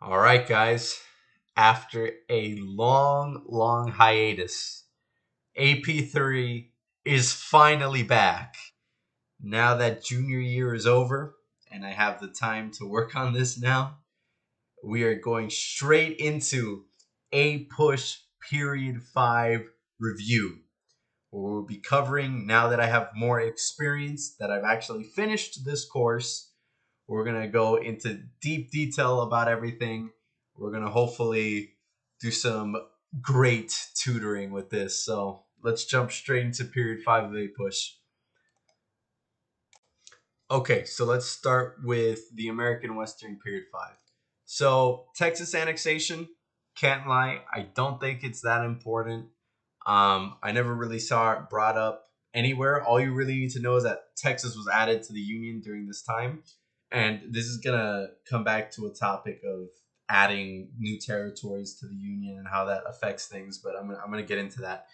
All right, guys. After a long hiatus, AP3 is finally back. Now that junior year is over and I have the time to work on this now, we are going straight into APUSH Period 5 review. We'll be covering, now that I have more experience, that I've actually finished this course. We're going to go into deep detail about everything. We're going to hopefully do some great tutoring with this. So let's jump straight into period 5 of APUSH. Okay, so let's start with the American Western period 5. So Texas annexation, can't lie, I don't think it's that important. I never really saw it brought up anywhere. All you really need to know is that Texas was added to the Union during this time. And this is going to come back to a topic of adding new territories to the Union and how that affects things, but I'm going to get into that.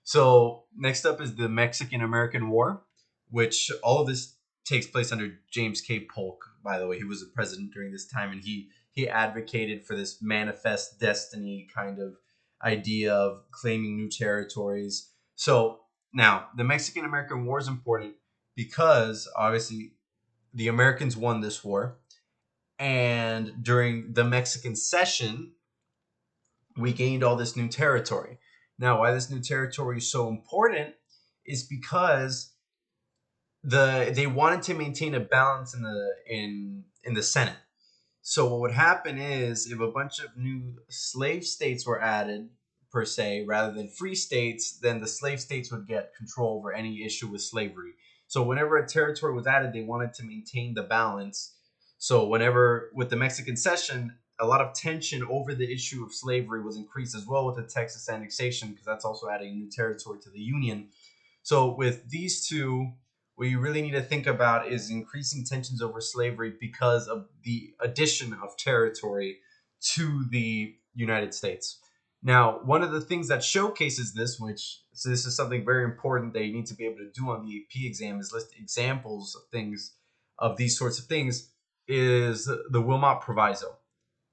So, next up is the Mexican American War, which all of this takes place under James K. Polk, by the way. He was the president during this time, and he advocated for this manifest destiny kind of idea of claiming new territories. So now the Mexican American War is important because obviously the Americans won this war, and during the Mexican cession, we gained all this new territory. Now, why this new territory is so important is because they wanted to maintain a balance in the Senate. So what would happen is if a bunch of new slave states were added, per se, rather than free states, then the slave states would get control over any issue with slavery. So whenever a territory was added, they wanted to maintain the balance. So whenever with the Mexican cession, a lot of tension over the issue of slavery was increased as well with the Texas annexation, because that's also adding new territory to the Union. So with these two, what you really need to think about is increasing tensions over slavery because of the addition of territory to the United States. Now, one of the things that showcases this, so this is something very important that you need to be able to do on the AP exam, is list examples of things, of these sorts of things, is the Wilmot Proviso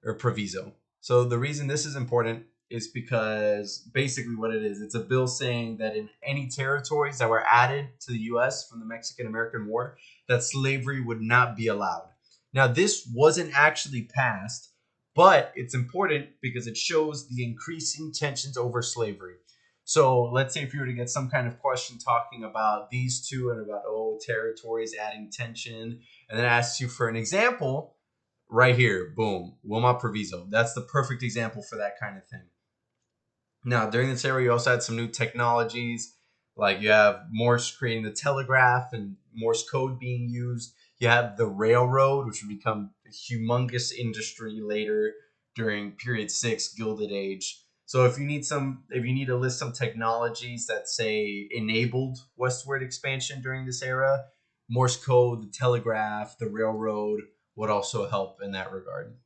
or Proviso. So the reason this is important is because basically what it is, it's a bill saying that in any territories that were added to the U.S. from the Mexican-American War, that slavery would not be allowed. Now, this wasn't actually passed, but it's important because it shows the increasing tensions over slavery. So let's say if you were to get some kind of question talking about these two and about, territories adding tension, and then asks you for an example, right here, boom, Wilmot Proviso. That's the perfect example for that kind of thing. Now, during this era, you also had some new technologies, like you have Morse creating the telegraph and Morse code being used. You have the railroad, which would become a humongous industry later during period 6, Gilded Age. So if you need to list some technologies that say enabled westward expansion during this era, Morse code, the telegraph, the railroad would also help in that regard.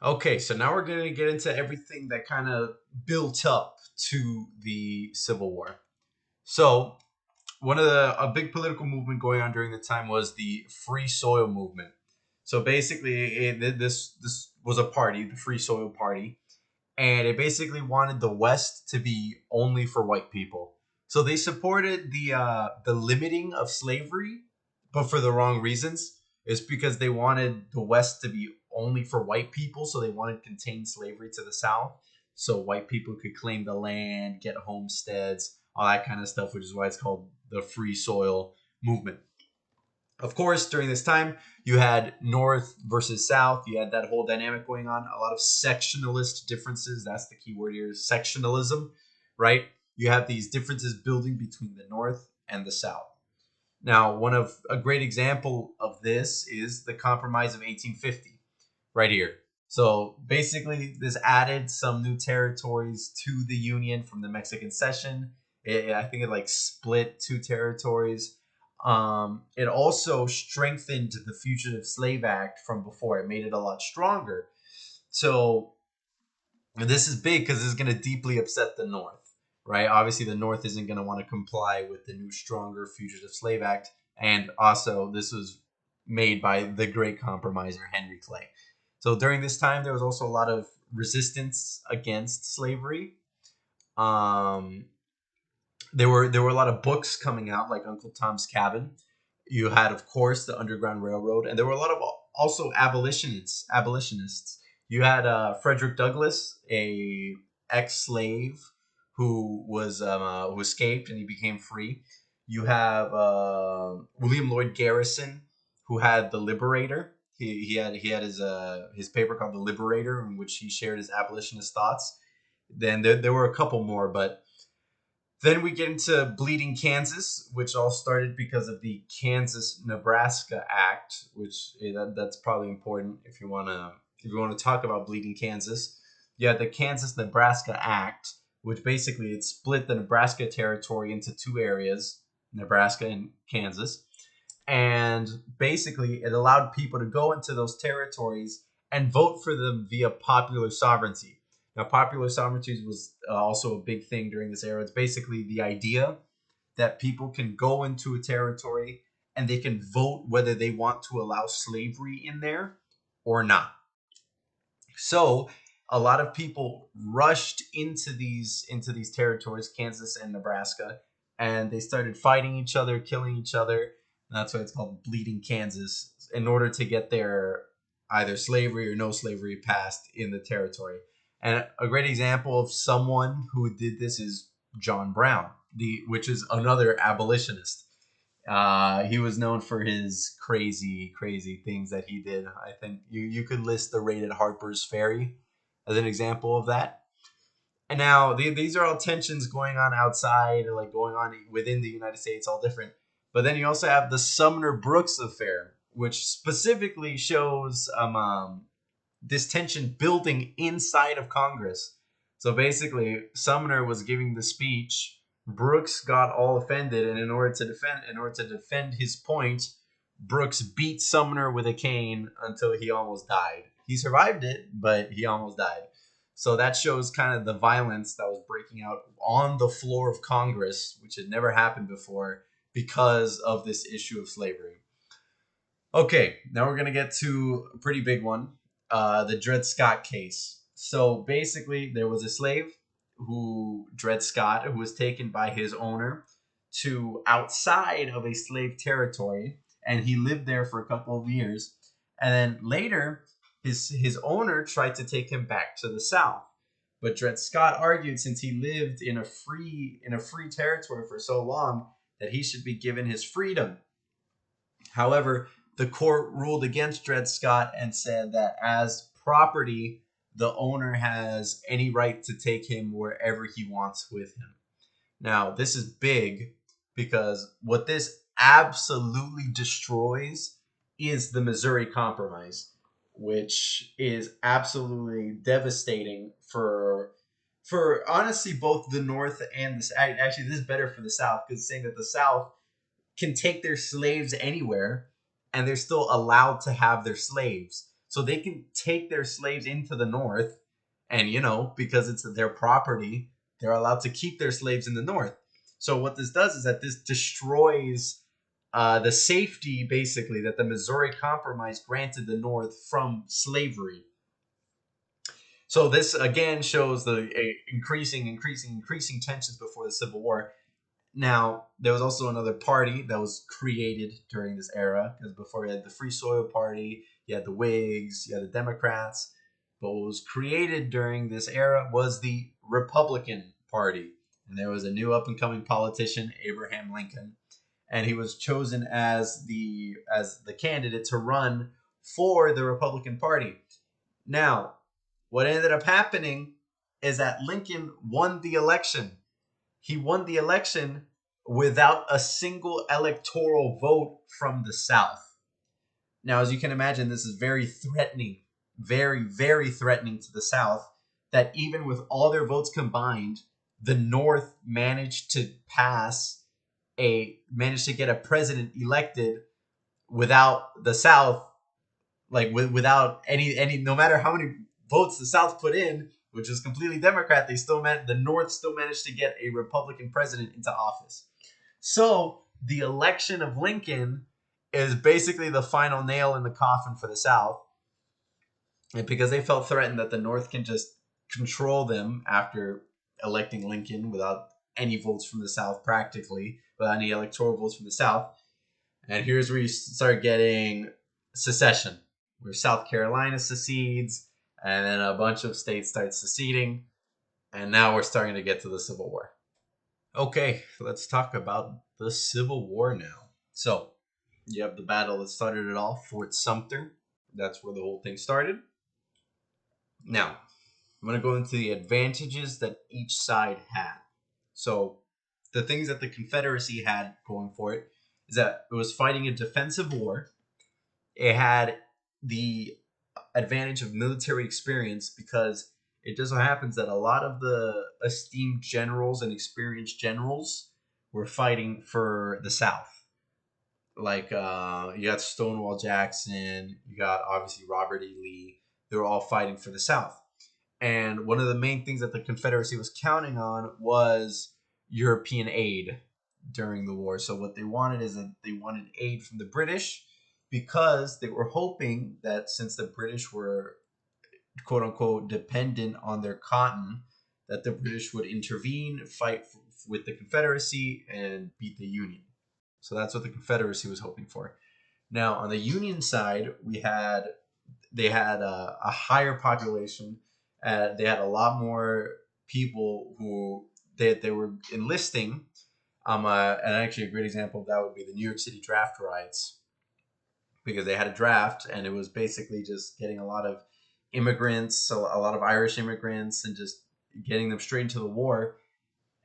Okay, so now we're going to get into everything that kind of built up to the Civil War. So, a big political movement going on during the time was the Free Soil movement. So basically, this was a party, the Free Soil Party, and it basically wanted the West to be only for white people. So they supported the limiting of slavery, but for the wrong reasons. It's because they wanted the West to be only for white people, so they wanted to contain slavery to the South, so white people could claim the land, get homesteads, all that kind of stuff, which is why it's called the Free Soil movement. Of course, during this time, you had North versus South. You had that whole dynamic going on. A lot of sectionalist differences. That's the key word here, sectionalism, right? You have these differences building between the North and the South. Now, a great example of this is the Compromise of 1850, right here. So basically, this added some new territories to the Union from the Mexican cession. I think it like split two territories. It also strengthened the Fugitive Slave Act from before. It made it a lot stronger. So this is big because this is going to deeply upset the North, right? Obviously, the North isn't going to want to comply with the new, stronger Fugitive Slave Act. And also, this was made by the great compromiser Henry Clay. So during this time, there was also a lot of resistance against slavery. Um, there were a lot of books coming out, like Uncle Tom's Cabin. You had, of course, the Underground Railroad, and there were a lot of also abolitionists. You had Frederick Douglass, a ex-slave who escaped and he became free. You have William Lloyd Garrison, who had the Liberator. He had his paper called the Liberator, in which he shared his abolitionist thoughts. Then there were a couple more, but then we get into Bleeding Kansas, which all started because of the Kansas-Nebraska Act, which that's probably important if you want to talk about Bleeding Kansas. You had the Kansas-Nebraska Act, which basically it split the Nebraska territory into two areas, Nebraska and Kansas. And basically it allowed people to go into those territories and vote for them via popular sovereignty. Now, popular sovereignty was also a big thing during this era. It's basically the idea that people can go into a territory and they can vote whether they want to allow slavery in there or not. So, a lot of people rushed into these territories, Kansas and Nebraska, and they started fighting each other, killing each other. And that's why it's called Bleeding Kansas, in order to get their either slavery or no slavery passed in the territory. And a great example of someone who did this is John Brown, which is another abolitionist. He was known for his crazy, crazy things that he did. I think you could list the raid at Harper's Ferry as an example of that. And now these are all tensions going on outside, or like going on within the United States, all different. But then you also have the Sumner Brooks affair, which specifically shows this tension building inside of Congress. So basically, Sumner was giving the speech. Brooks got all offended, and in order to defend his point, Brooks beat Sumner with a cane until he almost died. He survived it, but he almost died. So that shows kind of the violence that was breaking out on the floor of Congress, which had never happened before because of this issue of slavery. Okay, now we're gonna get to a pretty big one, the Dred Scott case. So basically, there was a slave Dred Scott, who was taken by his owner to outside of a slave territory, and he lived there for a couple of years. And then later, his owner tried to take him back to the South, but Dred Scott argued, since he lived in a free territory for so long, that he should be given his freedom. However, the court ruled against Dred Scott and said that as property, the owner has any right to take him wherever he wants with him. Now, this is big because what this absolutely destroys is the Missouri Compromise, which is absolutely devastating for honestly both the North and the actually this is better for the South, because it's saying that the South can take their slaves anywhere and they're still allowed to have their slaves. So they can take their slaves into the North, and because it's their property, they're allowed to keep their slaves in the North. So what this does is that this destroys the safety, basically, that the Missouri Compromise granted the North from slavery. So this again shows the increasing tensions before the Civil War. Now, there was also another party that was created during this era, because before you had the Free Soil Party, you had the Whigs, you had the Democrats. But what was created during this era was the Republican Party. And there was a new up-and-coming politician, Abraham Lincoln. And he was chosen as the candidate to run for the Republican Party. Now, what ended up happening is that Lincoln won the election. He won the election without a single electoral vote from the South. Now, as you can imagine, this is very threatening, very, very threatening to the South, that even with all their votes combined, the North managed to get a president elected without the South, without any, no matter how many votes the South put in, which was completely Democrat, the North still managed to get a Republican president into office. So the election of Lincoln is basically the final nail in the coffin for the South, and because they felt threatened that the North can just control them after electing Lincoln without any votes from the South, practically without any electoral votes from the South. And here's where you start getting secession, where South Carolina secedes, and then a bunch of states start seceding, and now we're starting to get to the Civil War. Okay, let's talk about the Civil War now. So, you have the battle that started it all, Fort Sumter. That's where the whole thing started. Now, I'm going to go into the advantages that each side had. So, the things that the Confederacy had going for it is that it was fighting a defensive war. It had the advantage of military experience because it just so happens that a lot of the esteemed generals and experienced generals were fighting for the South. Like you got Stonewall Jackson, you got obviously Robert E. Lee. They were all fighting for the South. And one of the main things that the Confederacy was counting on was European aid during the war. So what they wanted is that they wanted aid from the British because they were hoping that since the British were quote unquote dependent on their cotton, that the British would intervene, fight with the Confederacy, and beat the Union. So that's what the Confederacy was hoping for. Now on the Union side, they had a higher population. They had a lot more people who they were enlisting. And actually, a great example of that would be the New York City draft riots, because they had a draft, and it was basically just getting a lot of immigrants, so a lot of Irish immigrants, and just getting them straight into the war.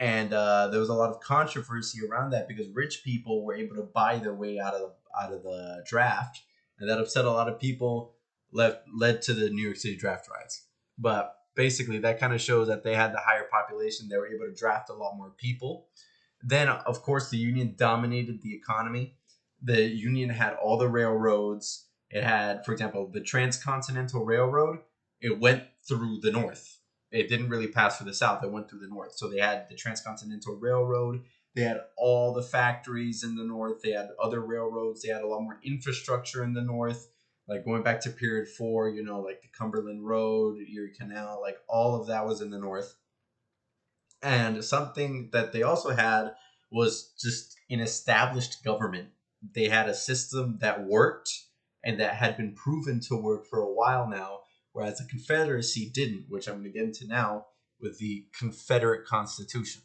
And there was a lot of controversy around that because rich people were able to buy their way out of the draft, and that upset a lot of people. Led to the New York City draft riots. But basically, that kind of shows that they had the higher population. They were able to draft a lot more people. Then, of course, the Union dominated the economy. The Union had all the railroads. It had, for example, the Transcontinental Railroad. It went through the North. It didn't really pass through the South. It went through the North. So they had the Transcontinental Railroad. They had all the factories in the North. They had other railroads. They had a lot more infrastructure in the North. Like going back to period 4, like the Cumberland Road, Erie Canal, like all of that was in the North. And something that they also had was just an established government. They had a system that worked and that had been proven to work for a while now, whereas the Confederacy didn't, which I'm going to get into now with the Confederate Constitution.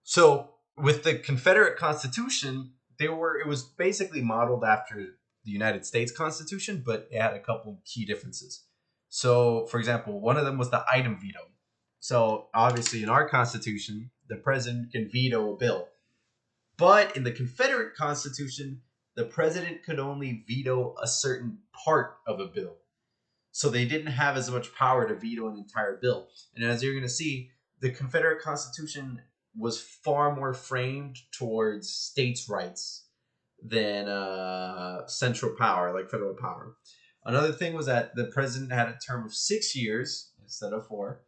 So with the Confederate Constitution, it was basically modeled after the United States Constitution, but it had a couple key differences. So, for example, one of them was the item veto. So, obviously, in our Constitution, the president can veto a bill. But in the Confederate Constitution, the president could only veto a certain part of a bill. So, they didn't have as much power to veto an entire bill. And as you're going to see, the Confederate Constitution was far more framed towards states' rights than central power, like federal power. Another thing was that the president had a term of 6 years instead of 4.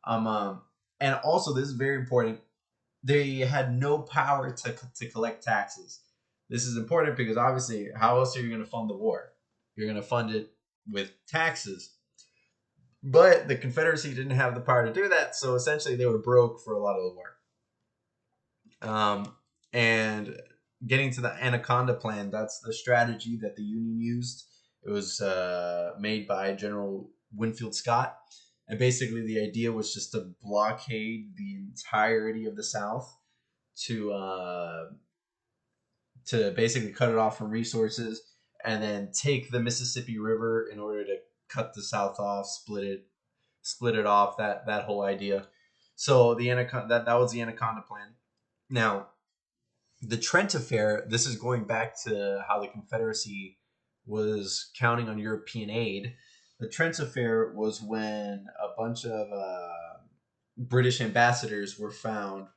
And also, this is very important, they had no power to collect taxes. This is important because obviously, how else are you going to fund the war? You're going to fund it with taxes. But the Confederacy didn't have the power to do that, so essentially they were broke for a lot of the war. And getting to the Anaconda Plan, that's the strategy that the Union used. It was made by General Winfield Scott. And basically the idea was just to blockade the entirety of the South to basically cut it off from resources, and then take the Mississippi River in order to cut the South off, split it off, that whole idea. So the Anaconda, that was the Anaconda Plan. Now, the Trent Affair, this is going back to how the Confederacy was counting on European aid. The Trent Affair was when a bunch of British ambassadors were found,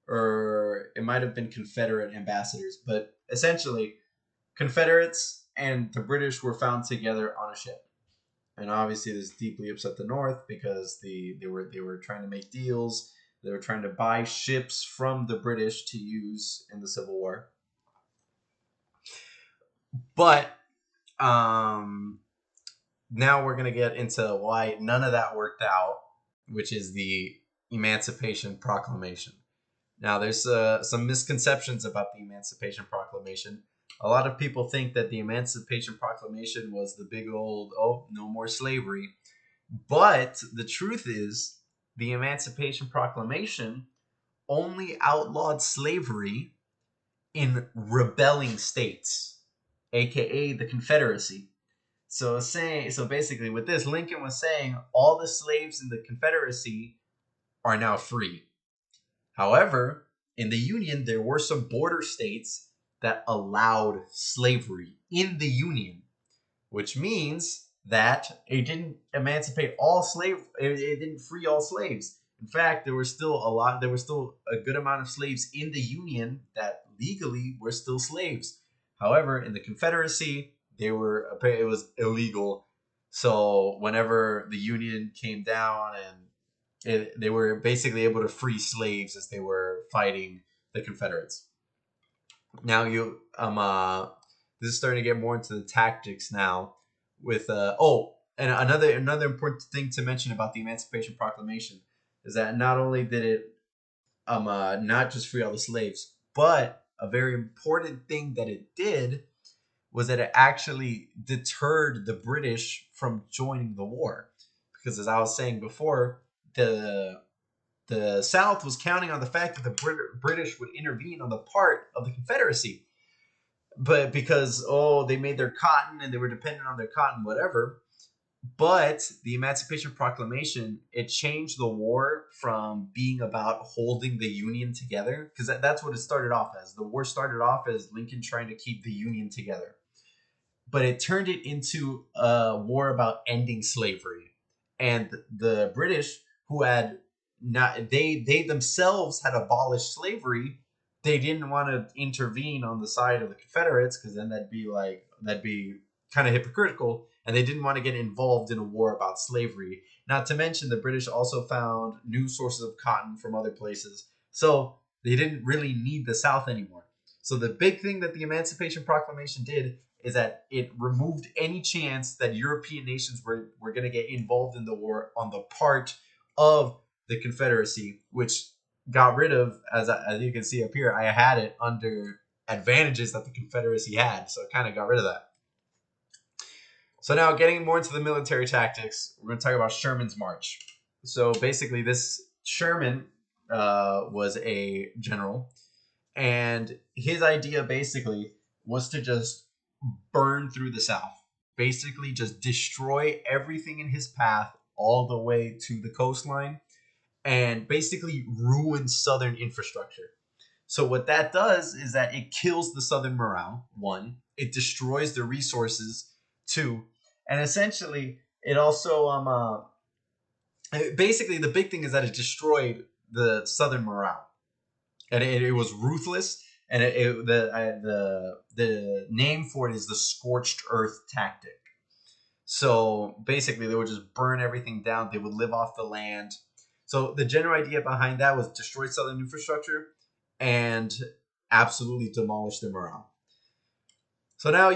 or it might have been Confederate ambassadors, but essentially Confederates and the British were found together on a ship. And obviously this deeply upset the North because they were trying to make deals. They were trying to buy ships from the British to use in the Civil War. But um, now we're going to get into why none of that worked out, which is the Emancipation Proclamation. Now, there's some misconceptions about the Emancipation Proclamation. A lot of people think that the Emancipation Proclamation was the big old, oh, no more slavery. But the truth is, the Emancipation Proclamation only outlawed slavery in rebelling states, aka the Confederacy. So basically with this, Lincoln was saying all the slaves in the Confederacy are now free. However, in the Union, there were some border states that allowed slavery in the Union, which means that it didn't emancipate all it didn't free all slaves. In fact, there was still a good amount of slaves in the Union that legally were still slaves. However, in the Confederacy, it was illegal. So whenever the Union came down and they were basically able to free slaves as they were fighting the Confederates. Now this is starting to get more into the tactics now with and another important thing to mention about the Emancipation Proclamation is that not only did it not just free all the slaves, but a very important thing that it did was that it actually deterred the British from joining the war. Because as I was saying before, the South was counting on the fact that the British would intervene on the part of the Confederacy. But because, they made their cotton and they were dependent on their cotton, whatever. But the Emancipation Proclamation, it changed the war from being about holding the Union together, because that's what it started off as. The war started off as Lincoln trying to keep the Union together, but it turned it into a war about ending slavery. And the British, who had not they themselves had abolished slavery, they didn't want to intervene on the side of the Confederates, because then that'd be kind of hypocritical, and they didn't want to get involved in a war about slavery. Not to mention the British also found new sources of cotton from other places, so they didn't really need the South anymore. So the big thing that the Emancipation Proclamation did is that it removed any chance that European nations were going to get involved in the war on the part of the Confederacy, which got rid of, as you can see up here, I had it under advantages that the Confederacy had. So it kind of got rid of that. So now getting more into the military tactics, we're going to talk about Sherman's March. So basically this Sherman was a general, and his idea basically was to just burn through the South. Basically, just destroy everything in his path all the way to the coastline and basically ruin Southern infrastructure. So, what that does is that it kills the Southern morale, one, it destroys the resources, two, and essentially, it also, basically, the big thing is that it destroyed the Southern morale. And it was ruthless. And the name for it is the scorched earth tactic. So basically, they would just burn everything down. They would live off the land. So the general idea behind that was destroy Southern infrastructure and absolutely demolish the morale. So now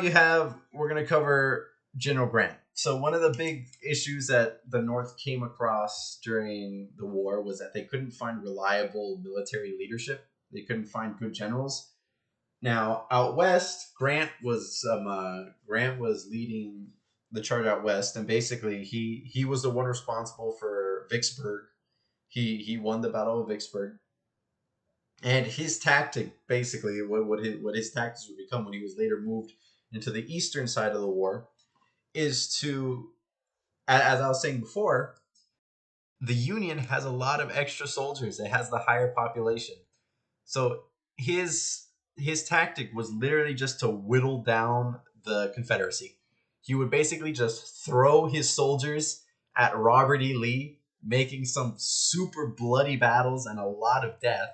we're going to cover General Grant. So one of the big issues that the North came across during the war was that they couldn't find reliable military leadership. They couldn't find good generals. Now out west, Grant was leading the charge out west, and basically he was the one responsible for Vicksburg. He won the Battle of Vicksburg, and his tactic, basically what his tactics would become when he was later moved into the eastern side of the war, is to, as I was saying before, the Union has a lot of extra soldiers. It has the higher population. So his tactic was literally just to whittle down the Confederacy. He would basically just throw his soldiers at Robert E. Lee, making some super bloody battles and a lot of death.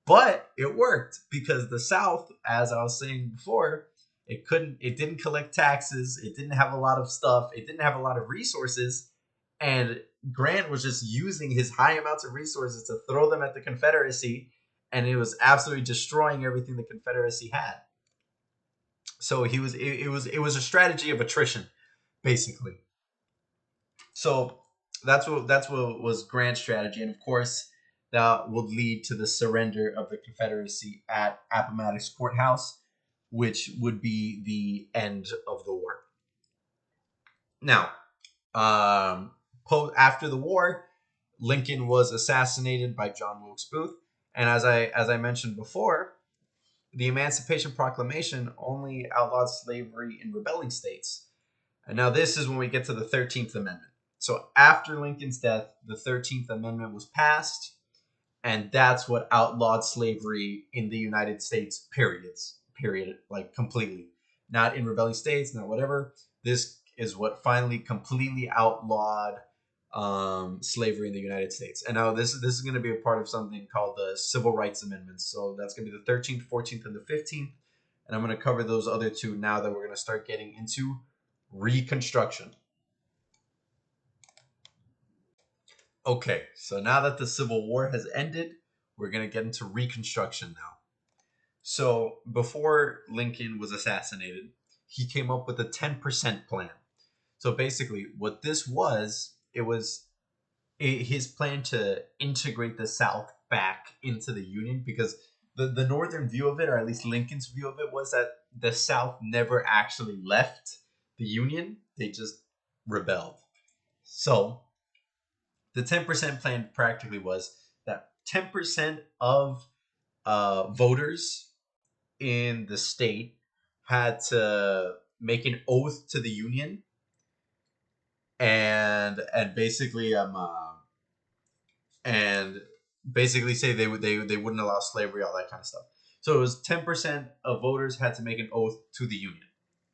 But it worked because the South, as I was saying before, it didn't collect taxes, it didn't have a lot of stuff, it didn't have a lot of resources, and Grant was just using his high amounts of resources to throw them at the Confederacy, and it was absolutely destroying everything the Confederacy had. So it was a strategy of attrition, basically. So that's what was Grant's strategy, and of course that would lead to the surrender of the Confederacy at Appomattox Courthouse, which would be the end of the war. Now, um, after the war, Lincoln was assassinated by John Wilkes Booth, and as I mentioned before, the Emancipation Proclamation only outlawed slavery in rebelling states. And now this is when we get to the 13th Amendment. So after Lincoln's death, the 13th Amendment was passed, and that's what outlawed slavery in the United States, period, like completely. Not in rebelling states, not whatever. This is what finally completely outlawed slavery in the United States. And now this is going to be a part of something called the Civil Rights Amendments. So that's going to be the 13th, 14th, and the 15th. And I'm going to cover those other two now that we're going to start getting into Reconstruction. Okay, so now that the Civil War has ended, we're going to get into Reconstruction now. So before Lincoln was assassinated, he came up with a 10% plan. So basically, what this was, it was his plan to integrate the South back into the Union, because the Northern view of it, or at least Lincoln's view of it, was that the South never actually left the Union. They just rebelled. So the 10% plan practically was that 10% of voters in the state had to make an oath to the Union, and basically and basically say they wouldn't allow slavery, all that kind of stuff. So it was 10% of voters had to make an oath to the Union,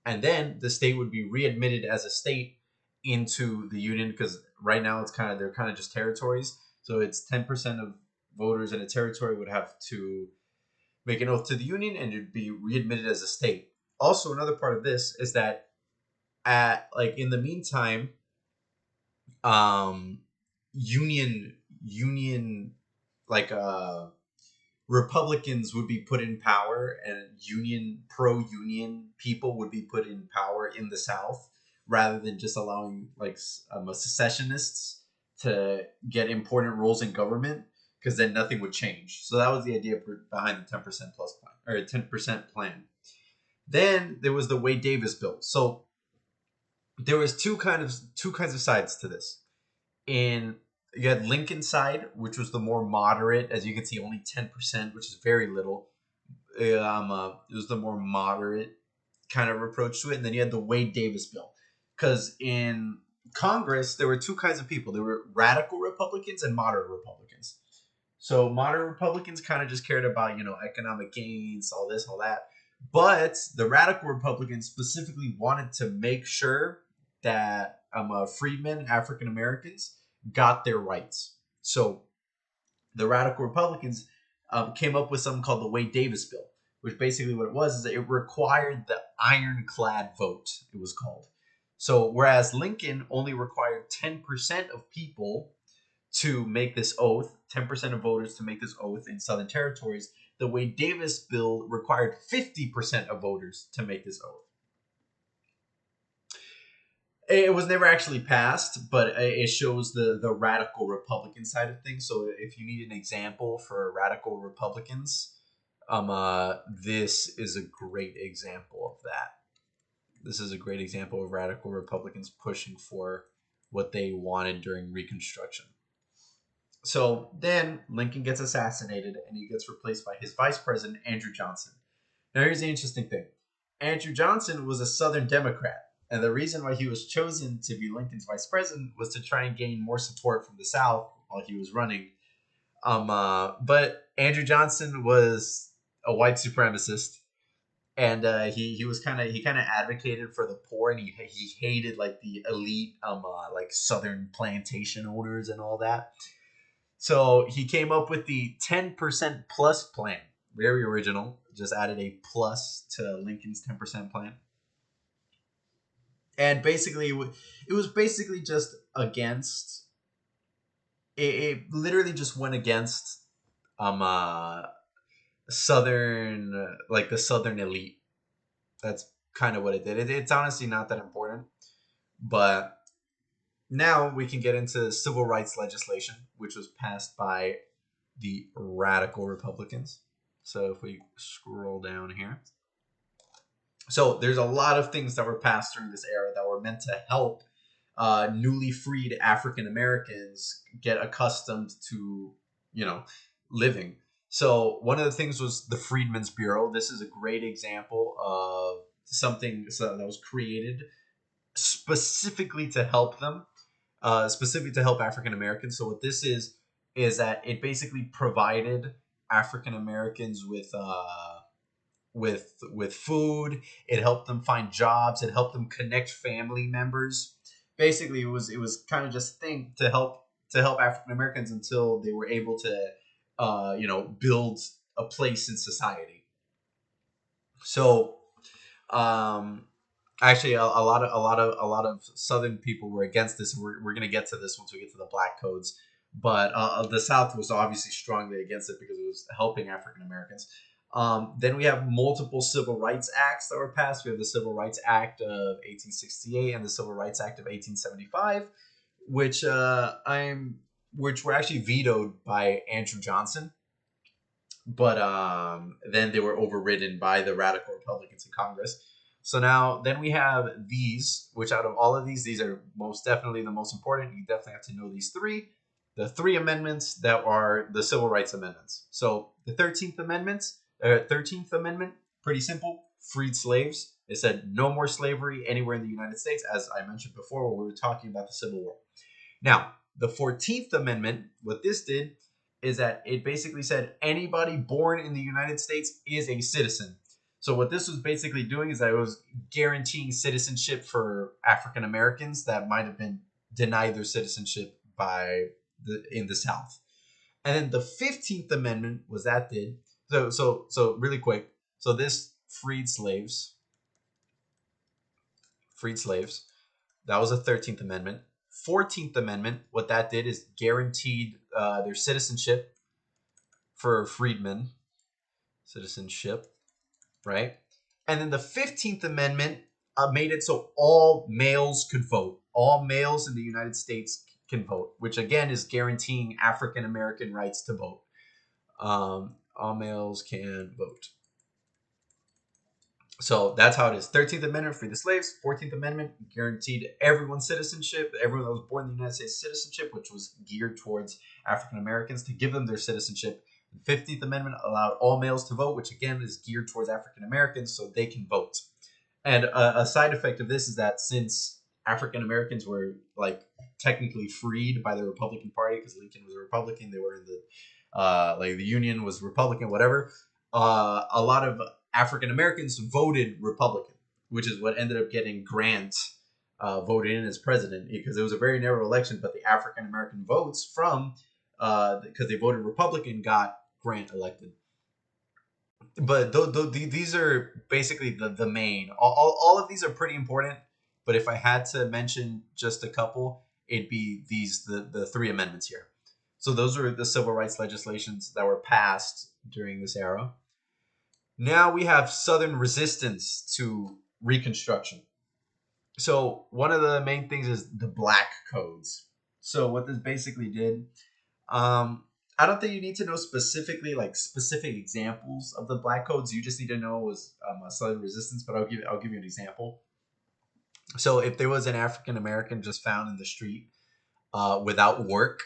and then the state would be readmitted as a state into the Union, because right now they're kind of just territories. So it's 10% of voters in a territory would have to make an oath to the Union, and it'd be readmitted as a state. Also, another part of this is that in the meantime, um, union like Republicans would be put in power, and pro-union people would be put in power in the South, rather than just allowing secessionists to get important roles in government, because then nothing would change. So that was the idea behind the 10% plus plan, or 10% plan. Then there was the Wade Davis bill. So there was two kinds of sides to this. In You had Lincoln's side, which was the more moderate, as you can see, only 10%, which is very little. It was the more moderate kind of approach to it. And then you had the Wade Davis bill, because in Congress there were two kinds of people. There were radical Republicans and moderate Republicans. So moderate Republicans kind of just cared about economic gains, all this, all that. But the radical Republicans specifically wanted to make sure that freedmen, African Americans, got their rights. So the radical Republicans came up with something called the Wade Davis bill, which basically what it was is that it required the ironclad vote, it was called. So whereas Lincoln only required 10% of people to make this oath, 10% of voters to make this oath in Southern territories, the Wade Davis bill required 50% of voters to make this oath. It was never actually passed, but it shows the radical Republican side of things. So if you need an example for radical Republicans, this is a great example of that. This is a great example of radical Republicans pushing for what they wanted during Reconstruction. So then Lincoln gets assassinated, and he gets replaced by his vice president, Andrew Johnson. Now, here's the interesting thing. Andrew Johnson was a Southern Democrat, and the reason why he was chosen to be Lincoln's vice president was to try and gain more support from the South while he was running. But Andrew Johnson was a white supremacist, and he kind of advocated for the poor, and he hated like the elite like Southern plantation owners and all that. So he came up with the 10% plus plan. Very original. Just added a plus to Lincoln's 10% plan. And basically, it was basically just against. It literally just went against southern like the Southern elite. That's kind of what it did. It's honestly not that important, but now we can get into civil rights legislation, which was passed by the radical Republicans. So if we scroll down here, so there's a lot of things that were passed during this era that were meant to help newly freed African Americans get accustomed to, you know, living. So one of the things was the Freedmen's Bureau. This is a great example of something that was created specifically to help them, specifically to help African Americans. So what this is that it basically provided African Americans with food. It helped them find jobs. It helped them connect family members. Basically, it was kind of just a thing to help African Americans until they were able to, build a place in society. So, um, actually, a lot of Southern people were against this. We're gonna get to this once we get to the Black Codes, but the South was obviously strongly against it because it was helping African Americans. Then we have multiple civil rights acts that were passed. We have the Civil Rights Act of 1868 and the Civil Rights Act of 1875, which which were actually vetoed by Andrew Johnson, but then they were overridden by the radical Republicans in Congress. So now, then we have these, which out of all of these are most definitely the most important. You definitely have to know these three. The three amendments that are the civil rights amendments. So the 13th Amendment, pretty simple, freed slaves. It said no more slavery anywhere in the United States, as I mentioned before when we were talking about the Civil War. Now, the 14th Amendment, what this did is that it basically said anybody born in the United States is a citizen. So what this was basically doing is that it was guaranteeing citizenship for African Americans that might have been denied their citizenship in the South. And then the 15th Amendment was that did so really quick. So this freed slaves. That was the 13th Amendment. 14th Amendment, what that did is guaranteed their citizenship for freedmen. Citizenship, right? And then the 15th Amendment made it so all males could vote. All males in the United States can vote, which again is guaranteeing African American rights to vote. All males can vote. So that's how it is. 13th Amendment, free the slaves. 14th Amendment guaranteed everyone citizenship, everyone that was born in the United States citizenship, which was geared towards African Americans to give them their citizenship. The 15th Amendment allowed all males to vote, which again is geared towards African Americans so they can vote. And a side effect of this is that since African Americans were like technically freed by the Republican Party because Lincoln was a Republican, they were in the like the Union was Republican, whatever. A lot of African Americans voted Republican, which is what ended up getting Grant voted in as president because it was a very narrow election. But the African American votes from because they voted Republican got Grant elected. But these are basically the main. All of these are pretty important. But if I had to mention just a couple, it'd be the three amendments here. So those are the civil rights legislations that were passed during this era. Now we have Southern resistance to Reconstruction. So one of the main things is the Black Codes. So what this basically did, I don't think you need to know specifically like specific examples of the Black Codes. You just need to know it was a Southern resistance. But I'll give you an example. So if there was an African American just found in the street without work,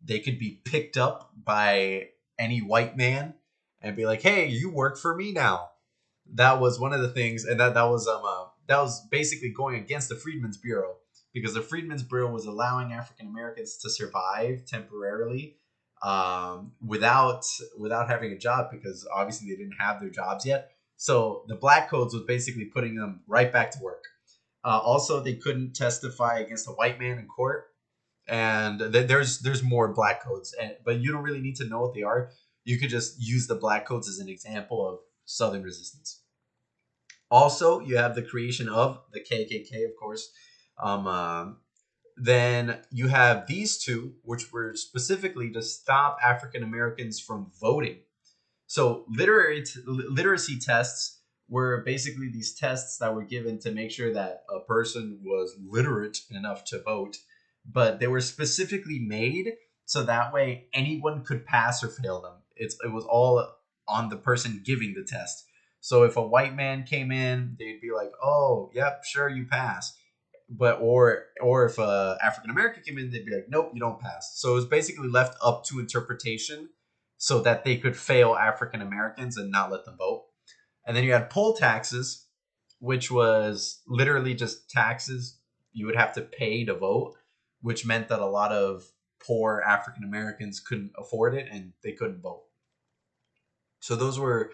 they could be picked up by any white man and be like, "Hey, you work for me now." That was one of the things, and that was basically going against the Freedmen's Bureau because the Freedmen's Bureau was allowing African Americans to survive temporarily without having a job because obviously they didn't have their jobs yet. So the Black Codes was basically putting them right back to work. Also, they couldn't testify against a white man in court, and there's more Black Codes, but you don't really need to know what they are. You could just use the Black Codes as an example of Southern resistance. Also, you have the creation of the KKK, of course. Um, uh, then you have these two, which were specifically to stop African Americans from voting. So literacy tests were basically these tests that were given to make sure that a person was literate enough to vote, but they were specifically made so that way anyone could pass or fail them. It was all on the person giving the test. So if a white man came in, they'd be like, "Oh, yep, sure, you pass." But or if a African American came in, they'd be like, "Nope, you don't pass." So it was basically left up to interpretation, so that they could fail African Americans and not let them vote. And then you had poll taxes, which was literally just taxes you would have to pay to vote, which meant that a lot of poor African Americans couldn't afford it and they couldn't vote. So those were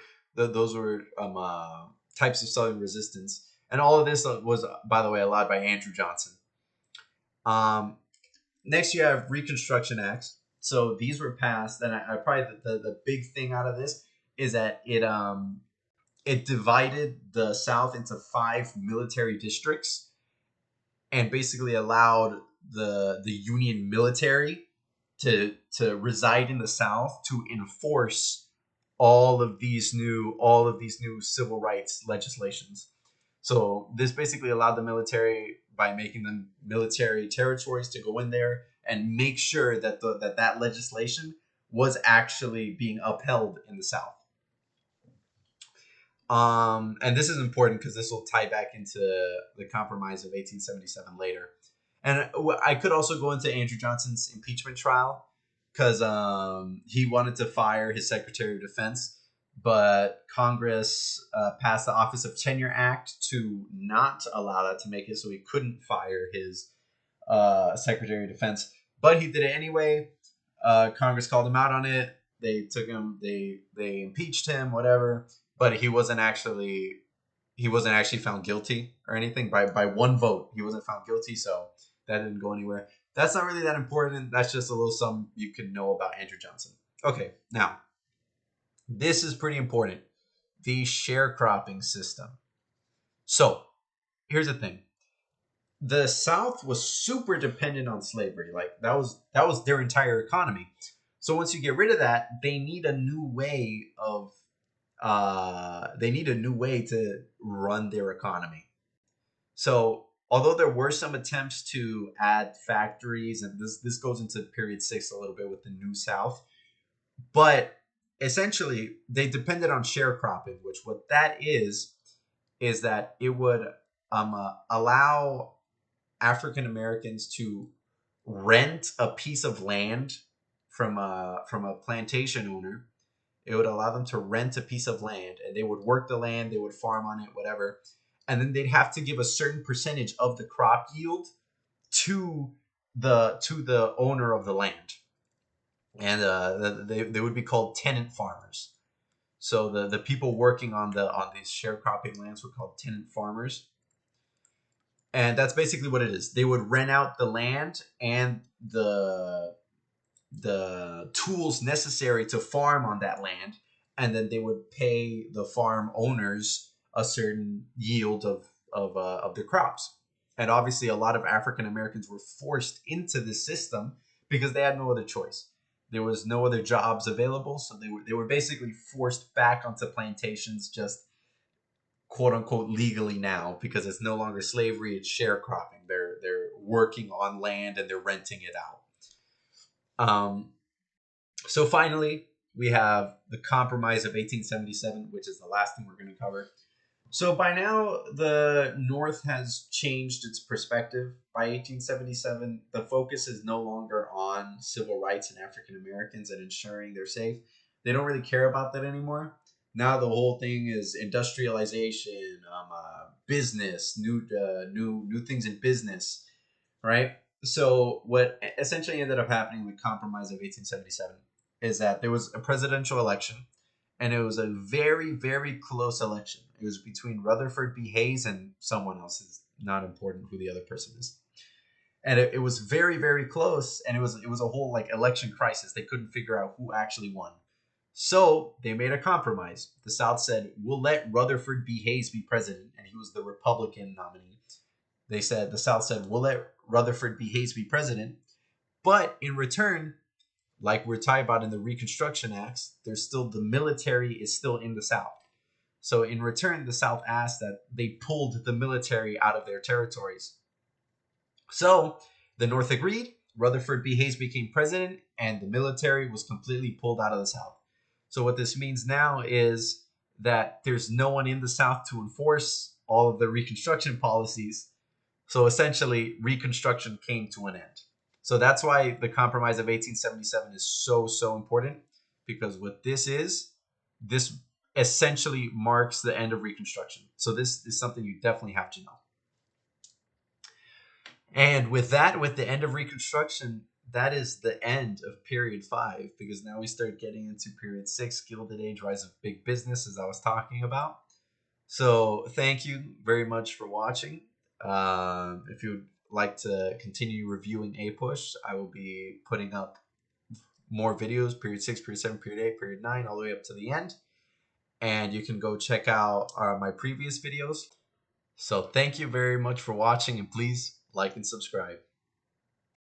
types of Southern resistance, and all of this was, by the way, allowed by Andrew Johnson. Um, Next, you have Reconstruction Acts. So these were passed, and I probably the big thing out of this is that it divided the South into 5 military districts and basically allowed the Union military to reside in the South to enforce all of these new civil rights legislations. So this basically allowed the military, by making them military territories, to go in there and make sure that that legislation was actually being upheld in the South. And this is important because this will tie back into the Compromise of 1877 later. And I could also go into Andrew Johnson's impeachment trial because he wanted to fire his Secretary of Defense, but Congress passed the Office of Tenure Act to not allow that to make it, so he couldn't fire his Secretary of Defense. But he did it anyway. Congress called him out on it. They took him. They impeached him. Whatever. But he wasn't actually found guilty or anything by one vote. He wasn't found guilty, so that didn't go anywhere. That's not really that important. That's just a little something you can know about Andrew Johnson. Okay, now this is pretty important. The sharecropping system. So here's the thing: the South was super dependent on slavery. Like that was their entire economy. So once you get rid of that, they need a new way to run their economy. So although there were some attempts to add factories, and this goes into period 6 a little bit with the New South, but essentially they depended on sharecropping, which what that is that it would allow African Americans to rent a piece of land from a plantation owner. It would allow them to rent a piece of land, and they would work the land, they would farm on it, whatever, and then they'd have to give a certain percentage of the crop yield to the owner of the land, and they would be called tenant farmers. So the people working on these sharecropping lands were called tenant farmers, and that's basically what it is. They would rent out the land and the tools necessary to farm on that land, and then they would pay the farm owners a certain yield of their crops. And obviously, a lot of African Americans were forced into this system because they had no other choice. There was no other jobs available, so they were basically forced back onto plantations, just quote unquote legally now, because it's no longer slavery; it's sharecropping. They're working on land and they're renting it out. So finally, we have the Compromise of 1877, which is the last thing we're going to cover. So by now, the North has changed its perspective. By 1877, the focus is no longer on civil rights and African Americans and ensuring they're safe. They don't really care about that anymore. Now the whole thing is industrialization, business, new things in business, right? So what essentially ended up happening with Compromise of 1877 is that there was a presidential election, and it was a very, very close election. It was between Rutherford B. Hayes and someone else. It's not important who the other person is. And it was very, very close, and it was a whole like election crisis. They couldn't figure out who actually won. So they made a compromise. The South said, "We'll let Rutherford B. Hayes be president," and he was the Republican nominee. The South said, "We'll let Rutherford B. Hayes be president, but in return, like we're talking about in the Reconstruction Acts, there's still the military is still in the South. So in return, the South asked that they pulled the military out of their territories. So the North agreed. Rutherford B. Hayes became president, and the military was completely pulled out of the South. So what this means now is that there's no one in the South to enforce all of the Reconstruction policies. So essentially, Reconstruction came to an end. So that's why the Compromise of 1877 is so important, because what this essentially marks the end of Reconstruction. So this is something you definitely have to know. And with that, with the end of Reconstruction, that is the end of period 5, because now we start getting into period 6, Gilded Age, rise of big business, as I was talking about. So thank you very much for watching. If you would like to continue reviewing APUSH, I will be putting up more videos, period 6, period 7, period 8, period 9, all the way up to the end. And you can go check out my previous videos. So thank you very much for watching, and please like and subscribe.